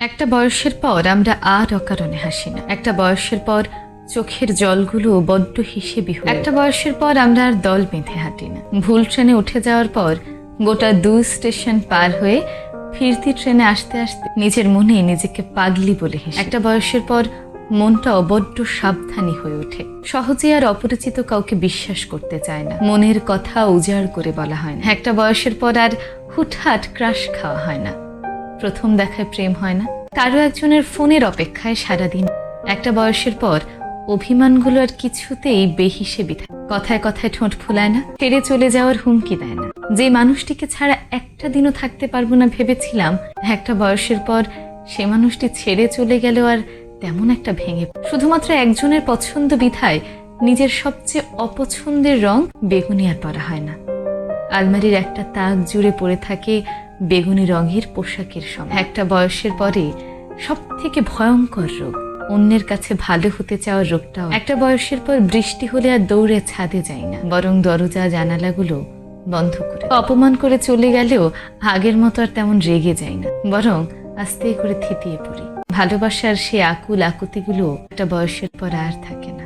একটা বয়সের পর আমরা আর অকারণে হাসি না। একটা বয়সের পর চোখের জলগুলো বড্ড হিসেবি হয়। একটা বয়সের পর আমরা আর দল বেঁধে হাঁটি না। ভুল ট্রেনে উঠে যাওয়ার পর গোটা 2 স্টেশন পার হয়ে ফিরতি ট্রেনে আসতে আসতে নিজের মনে নিজেকে পাগলি বলে হেসে। একটা বয়সের পর মনটা বড্ড সাবধানী হয়ে ওঠে। সহজে আর অপরিচিত কাউকে বিশ্বাস করতে চায় না। মনের কথা উজাড় করে বলা হয় না। একটা বয়সের পর আর হুটহাট ক্রাশ খাওয়া হয় না। প্রথম দেখায় প্রেম হয় না। কারো একজনের ফোনের অপেক্ষায় সারাদিন। একটা বয়সের পর অভিমানগুলো আর কিছুতেই বেহিসেবি থাকে। কথায় কথায় ঠোঁট ফুলায় না, ছেড়ে চলে যাওয়ার হুমকি দেয় না। যে মানুষটিকে ছাড়া একটা দিনও থাকতে পারবো না ভেবেছিলাম, একটা বয়সের পর সে মানুষটি ছেড়ে চলে গেল আর তেমন একটা ভেঙে। শুধুমাত্র একজনের পছন্দ বিধায় নিজের সবচেয়ে অপছন্দের রং বেগুনি আর পরা হয় না। আলমারির একটা তাক জুড়ে পড়ে থাকে বেগুনি রঙের পোশাকের সময়। একটা বয়সের পরে সব থেকে ভয়ঙ্কর রোগ অন্যের কাছে ভালো হতে চাওয়ার রোগটাও। একটা বয়সের পর বৃষ্টি হলে আর দৌড়ে ছাদে যাই না, বরং দরজা জানালাগুলো বন্ধ করে। অপমান করে চলে গেলেও আগের মতো আর তেমন রেগে যাই না, বরং আস্তে করে থিতিয়ে পড়ি। ভালোবাসার সে আকুল আকুতিগুলো একটা বয়সের পর আর থাকে না।